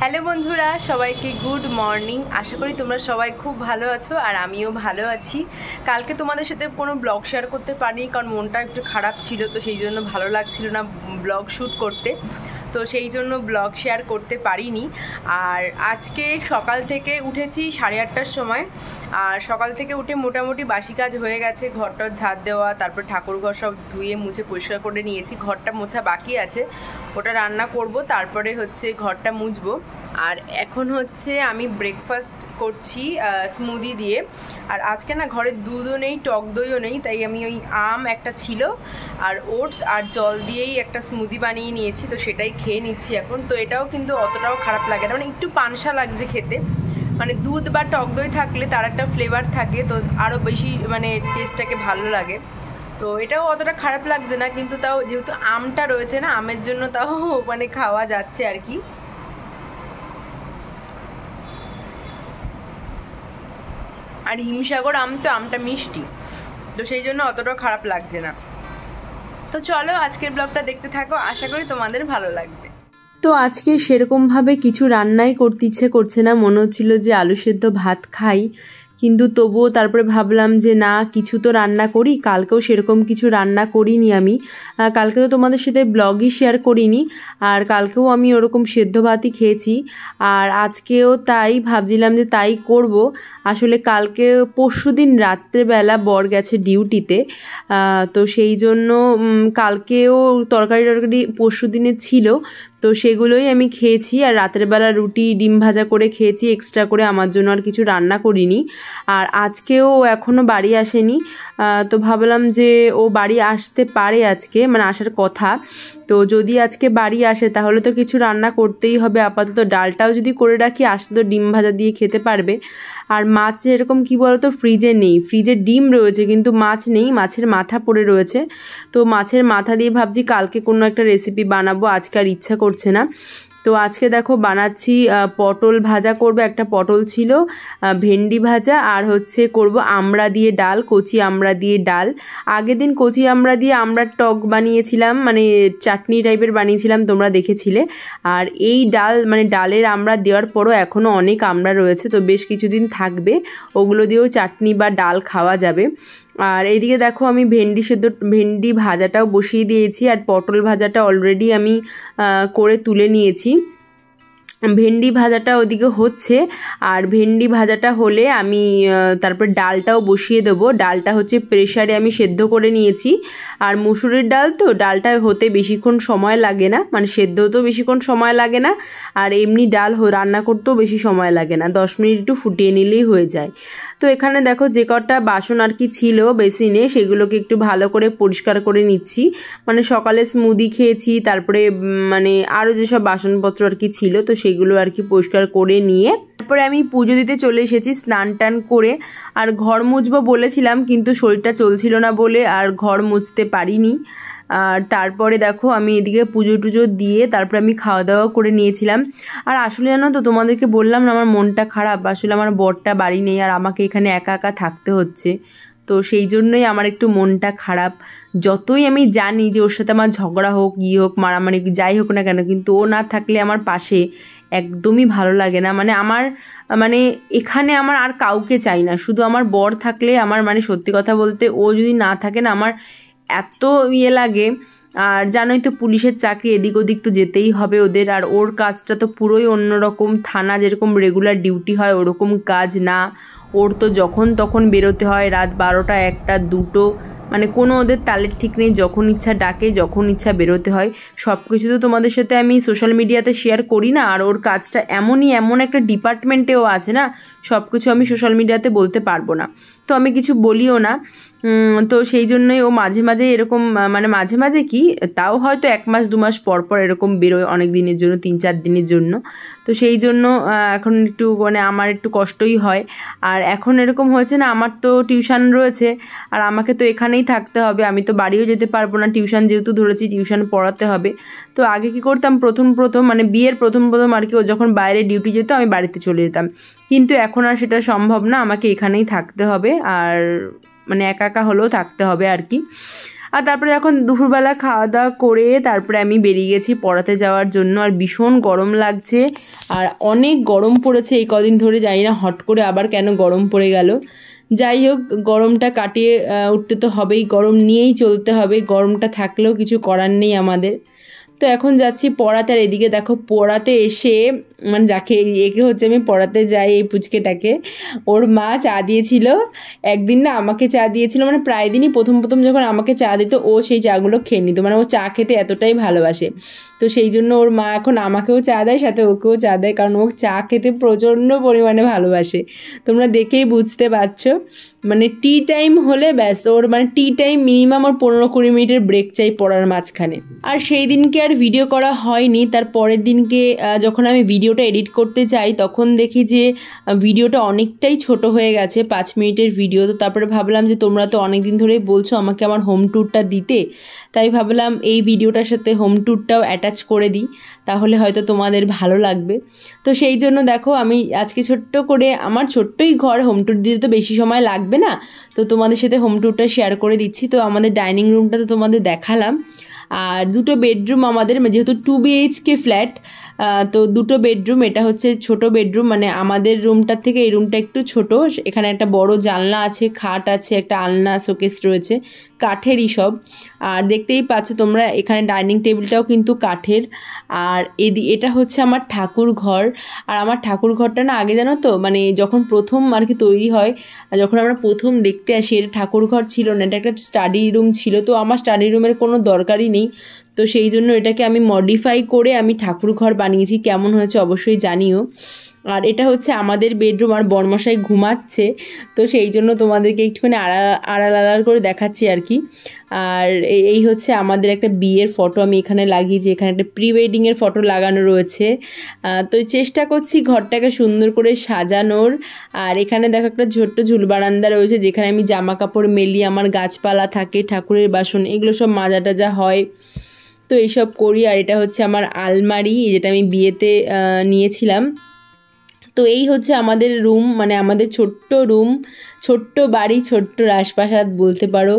Hello বন্ধুরা, সবাইকে good morning. আশা করি তোমরা সবাই খুব ভালো আছো আর আমিও ভালো আছি। কালকে তোমাদের সাথে কোনো ব্লগ শেয়ার করতে পারিনি, কারণ মনটা একটু খারাপ ছিল, তো সেই জন্য ভালো লাগছিল না ব্লগ শ্যুট করতে, তো সেই জন্য ব্লগ শেয়ার করতে পারিনি। আর আজকে সকাল থেকে উঠেছি 8:30টার সময়, আর সকাল থেকে উঠে মোটামুটি বাসি কাজ হয়ে গেছে। ঘরটা ঝাড় দেওয়া, তারপর ঠাকুর ঘর সব ধুয়ে মুছে পরিষ্কার করে নিয়েছি। ঘরটা মোছা বাকি আছে, ওটা রান্না করব, তারপরে হচ্ছে ঘরটা মুছবো। আর এখন হচ্ছে আমি ব্রেকফাস্ট করছি স্মুদি দিয়ে। আর আজকে না ঘরে দুধও নেই, টক দইও নেই, তাই আমি ওই আম একটা ছিল আর ওটস আর জল দিয়েই একটা স্মুদি বানিয়ে নিয়েছি, তো সেটাই খেয়ে নিচ্ছি এখন। তো এটাও কিন্তু অতটাও খারাপ লাগে না, মানে একটু পানসা লাগছে খেতে। মানে দুধ বা টক দই থাকলে তার একটা ফ্লেভার থাকে, তো আরও বেশি মানে টেস্টটাকে ভালো লাগে। তো এটাও অতটা খারাপ লাগছে না, কিন্তু তাও যেহেতু আমটা রয়েছে না, আমের জন্য তাও মানে খাওয়া যাচ্ছে আর কি। আর হিমসাগর আম, তো আমটা মিষ্টি, তো সেই জন্য অতটাও খারাপ লাগছে না। তো চলো আজকের ব্লগটা দেখতে থাকো, আশা করি তোমাদের ভালো লাগবে। তো আজকে সেরকমভাবে কিছু রান্নাই করতে ইচ্ছে করছে না, মনে হচ্ছিল যে আলু সেদ্ধ ভাত খাই, কিন্তু তবুও তারপরে ভাবলাম যে না, কিছু তো রান্না করি। কালকেও সেরকম কিছু রান্না করিনি আমি, কালকে তো তোমাদের সাথে ব্লগই শেয়ার করিনি, আর কালকেও আমি ওরকম সেদ্ধ ভাতই খেয়েছি। আর আজকেও তাই ভাবছিলাম যে তাই করব। আসলে কালকে পরশুদিন রাত্রেবেলা বর গেছে ডিউটিতে, তো সেই জন্য কালকেও তরকারি পরশুদিনে ছিল, তো সেগুলোই আমি খেয়েছি। আর রাতের বেলা রুটি ডিম ভাজা করে খেয়েছি, এক্সট্রা করে আমার জন্য আর কিছু রান্না করিনি। আর আজকেও এখনও বাড়ি আসেনি, তো ভাবলাম যে ও বাড়ি আসতে পারে আজকে, মানে আসার কথা। তো যদি আজকে বাড়ি আসে তাহলে তো কিছু রান্না করতেই হবে। আপাতত ডালটাও যদি করে রাখি, আসলে তো ডিম ভাজা দিয়ে খেতে পারবে। আর মাছ এরকম কি বলতো, ফ্রিজে নেই, ফ্রিজে ডিম রয়েছে কিন্তু মাছ নেই, মাছের মাথা পড়ে রয়েছে। তো মাছের মাথা দিয়ে ভাবছি কালকে কোনো একটা রেসিপি বানাবো, আজকে আর ইচ্ছা করছে না। তো আজকে দেখো বানাচ্ছি পটল ভাজা করব, একটা পটল ছিল, ভেন্ডি ভাজা, আর হচ্ছে করব আমড়া দিয়ে ডাল, কচি আমড়া দিয়ে ডাল। আগের দিন কচি আমড়া দিয়ে আমড়ার টক বানিয়েছিলাম, মানে চাটনি টাইপের বানিয়েছিলাম, তোমরা দেখেছিলে। আর এই ডাল, মানে ডালের আমড়া দেওয়ার পরও এখনও অনেক আমড়া রয়েছে, তো বেশ কিছুদিন থাকবে, ওগুলো দিয়েও চাটনি বা ডাল খাওয়া যাবে। আর এইদিকে দেখো আমি ভেন্ডি ভাজাটাও বসিয়ে দিয়েছি, আর পটল ভাজাটা অলরেডি আমি করে তুলে নিয়েছি। ভেন্ডি ভাজাটা ওদিকে হচ্ছে, আর ভেন্ডি ভাজাটা হলে আমি তারপর ডালটাও বসিয়ে দেবো। ডালটা হচ্ছে প্রেশারে আমি সেদ্ধ করে নিয়েছি, আর মুসুরির ডাল তো, ডালটা হতে বেশিক্ষণ সময় লাগে না, মানে সেদ্ধ হতেও বেশিক্ষণ সময় লাগে না, আর এমনি ডাল রান্না করতেও বেশি সময় লাগে না, 10 মিনিট একটু ফুটিয়ে নিলেই হয়ে যায়। তো এখানে দেখো যে কটা বাসন আর কি ছিল বেসিনে, সেগুলোকে একটু ভালো করে পরিষ্কার করে নিচ্ছি। মানে সকালে স্মুদি খেয়েছি, তারপরে মানে আরও যেসব বাসনপত্র আর কি ছিল, তো সেগুলো আর কি পরিষ্কার করে নিয়ে তারপরে আমি পুজো দিতে চলে এসেছি স্নান টান করে। আর ঘর মুছবো বলেছিলাম, কিন্তু শরীরটা চলছিল না বলে আর ঘর মুছতে পারিনি। আর তারপরে দেখো আমি এদিকে পুজো টুজো দিয়ে তারপরে আমি খাওয়া দাওয়া করে নিয়েছিলাম। আর আসলে জানো তো, তোমাদেরকে বললাম না আমার মনটা খারাপ, আসলে আমার বরটা বাড়ি নেই আর আমাকে এখানে একা একা থাকতে হচ্ছে, তো সেই জন্যই আমার একটু মনটা খারাপ। যতই আমি জানি যে ওর সাথে আমার ঝগড়া হোক, হোক, মারামারি যাই হোক না কেন, কিন্তু ও না থাকলে আমার পাশে একদমই ভালো লাগে না। মানে এখানে আমার আর কাউকে চাই না, শুধু আমার বর থাকলে আমার, মানে সত্যি কথা বলতে ও যদি না থাকে না আমার এত লাগে। আর জানোই তো পুলিশের চাকরি, এদিক ওদিক তো যেতেই হবে ওদের, আর ওর কাজটা তো পুরোই অন্যরকম, থানা যেরকম রেগুলার ডিউটি হয় ওরকম কাজ না। ওর তো যখন তখন বেরোতে হয়, রাত 12টা 1টা 2টো, মানে কোনো ওদের তালের ঠিক নেই, যখন ইচ্ছা ডাকে, যখন ইচ্ছা বেরোতে হয়। সব কিছু তো তোমাদের সাথে আমি সোশ্যাল মিডিয়াতে শেয়ার করি না, আর ওর কাজটা এমন একটা ডিপার্টমেন্টেও আছে না, সব কিছু আমি সোশ্যাল মিডিয়াতে বলতে পারবো না, তো আমি কিছু বলিও না। তো সেই জন্যই ও মাঝে মাঝে এরকম, মানে মাঝে মাঝে কি, তাও হয়তো 1 মাস 2 মাস পর পর এরকম বেরোয়, অনেক দিনের জন্য, 3-4 দিনের জন্য। তো সেই জন্য এখন একটু মানে আমার একটু কষ্টই হয়। আর এখন এরকম হয়েছে না, আমার তো টিউশন রয়েছে, আর আমাকে তো এখানেই থাকতে হবে, আমি তো বাড়িও যেতে পারবো না, টিউশন যেহেতু ধরেছি টিউশন পড়াতে হবে। তো আগে কি করতাম, প্রথম মানে বিয়ের প্রথম আর কি, ও যখন বাইরে ডিউটি যেত আমি বাড়িতে চলে যেতাম, কিন্তু এখন আর সেটা সম্ভব না, আমাকে এখানেই থাকতে হবে, আর মানে একা একা হলেও থাকতে হবে আর কি। আর তারপরে এখন দুপুরবেলা খাওয়া দাওয়া করে তারপরে আমি বেরিয়ে গেছি পড়াতে যাওয়ার জন্য। আর ভীষণ গরম লাগছে, আর অনেক গরম পড়েছে এই কদিন ধরে, জানি না হট করে আবার কেন গরম পড়ে গেল। যাই হোক, গরমটা কাটিয়ে উঠতে তো হবেই, গরম নিয়েই চলতে হবে, গরমটা থাকলেও কিছু করার নেই আমাদের। তো এখন যাচ্ছি পড়াতে। আর এদিকে দেখো পড়াতে এসে মানে যাকে একে হচ্ছে আমি পড়াতে যাই, এই পুচকেটাকে, ওর মা চা দিয়েছিল একদিন, না আমাকে চা দিয়েছিল, মানে প্রায় দিনই প্রথম প্রথম যখন আমাকে চা দিত ও সেই চাগুলো খেয়ে নিত, মানে ও চা খেতে এতটাই ভালোবাসে। তো সেই জন্য ওর মা এখন আমাকেও চা দেয়, সাথে ওকেও চা দেয়, কারণ ও চা খেতে প্রচণ্ড পরিমাণে ভালোবাসে। তোমরা দেখেই বুঝতে পারছো, মানে টি টাইম হলে ব্যাস ওর, মানে টি টাইম মিনিমাম ওর 15-20 মিনিটের ব্রেক চাই পড়ার মাঝখানে। আর সেই দিনকে আর ভিডিও করা হয়নি। তার পরের দিনকে যখন আমি ভিডিওটা এডিট করতে যাই তখন দেখি যে ভিডিওটা অনেকটাই ছোট হয়ে গেছে, 5 মিনিটের ভিডিও। তো তারপরে ভাবলাম যে তোমরা তো অনেক দিন ধরেই বলছো আমাকে আমার হোম ট্যুরটা দিতে, তাই ভাবলাম এই ভিডিওটার সাথে হোম ট্যুরটাও অ্যাটাচ করে দিই, তাহলে হয়তো তোমাদের ভালো লাগবে। তো সেই জন্য দেখো আমি আজকে ছোট্ট করে, আমার ছোট্টই ঘর, হোম ট্যুর দিতে তো বেশি সময় লাগবে না, তো তোমাদের সাথে হোম ট্যুরটা শেয়ার করে দিচ্ছি। তো আমাদের ডাইনিং রুমটা তো তোমাদের দেখালাম, আর 2টো বেডরুম আমাদের, যেহেতু 2 BHK ফ্ল্যাট, তো 2টো বেডরুম। এটা হচ্ছে ছোট বেডরুম, মানে আমাদের রুমটার থেকে এই রুমটা একটু ছোট। এখানে একটা বড় জানলা আছে, খাট আছে, একটা আলনা শোকেস রয়েছে, কাঠেরই সব। আর দেখতেই পাচ্ছ তোমরা এখানে ডাইনিং টেবিলটাও কিন্তু কাঠের। আর এটা হচ্ছে আমার ঠাকুর ঘর। আর আমার ঠাকুর ঘরটা না আগে জানো তো, মানে যখন প্রথম আর কি তৈরি হয়, যখন আমরা প্রথম দেখতে আসি, এটা ঠাকুর ঘর ছিল না, এটা একটা স্টাডি রুম ছিল। তো আমার স্টাডি রুমের কোনো দরকারই নেই, তো সেই জন্য এটাকে আমি মডিফাই করে আমি ঠাকুর ঘর বানিয়েছি। কেমন হয়েছে অবশ্যই জানিও। আর এটা হচ্ছে আমাদের বেডরুম, আর বরমশাই ঘুমাচ্ছে, তো সেই জন্য তোমাদেরকে একটুখানি আড়াল করে দেখাচ্ছি আর কি। আর এই হচ্ছে আমাদের একটা বিয়ের ফটো আমি এখানে লাগিয়েছি, এখানে একটা প্রি ওয়েডিংয়ের ফটো লাগানো রয়েছে। তো চেষ্টা করছি ঘরটাকে সুন্দর করে সাজানোর। আর এখানে দেখো একটা ছোট্ট ঝুল বারান্দা রয়েছে, যেখানে আমি জামা কাপড় মেলি, আমার গাছপালা থাকে, ঠাকুরের বাসন, এগুলো সব মাজা টাজা হয়, তো এইসব করি। আর এটা হচ্ছে আমার আলমারি, যেটা আমি বিয়েতে নিয়েছিলাম। তো এই হচ্ছে আমাদের রুম, মানে আমাদের ছোট্ট রুম, ছোট্ট বাড়ি, ছোট্ট রাজপ্রাসাদ বলতে পারো।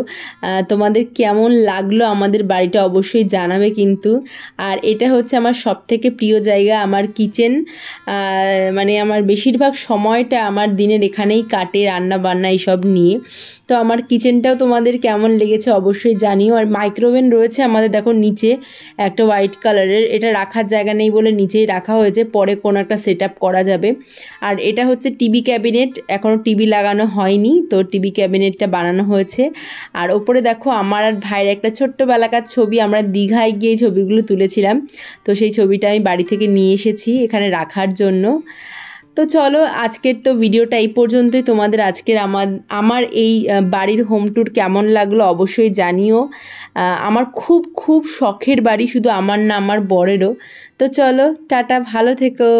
তোমাদের কেমন লাগলো আমাদের বাড়িটা অবশ্যই জানাবে কিন্তু। আর এটা হচ্ছে আমার সবথেকে প্রিয় জায়গা, আমার কিচেন। মানে আমার বেশিরভাগ সময়টা আমার দিনের এখানেই কাটে, রান্না বান্না এইসব নিয়ে। তো আমার কিচেনটাও তোমাদের কেমন লেগেছে অবশ্যই জানিও। আর মাইক্রোওভেন রয়েছে আমাদের, দেখো নিচে একটা হোয়াইট কালারের, এটা রাখার জায়গা নেই বলে নিচেই রাখা হয়েছে, পরে কোনো একটা সেট আপ করা যাবে। আর এটা হচ্ছে টিভি ক্যাবিনেট, এখনও টিভি লাগানো হয়নি, তো টিভি ক্যাবিনেটটা বানানো হয়েছে। আর ওপরে দেখো আমার আর ভাইয়ের একটা ছোট্টবেলাকার ছবি, আমরা দীঘায় গিয়ে ছবিগুলো তুলেছিলাম, তো সেই ছবিটা আমি বাড়ি থেকে নিয়ে এসেছি এখানে রাখার জন্য। তো চলো আজকের তো ভিডিওটা এই পর্যন্তই। তোমাদের আজকের আমার এই বাড়ির হোম ট্যুর কেমন লাগলো অবশ্যই জানিও। আমার খুব খুব শখের বাড়ি, শুধু আমার না আমার বরেরও। তো চলো টাটা, ভালো থেকো।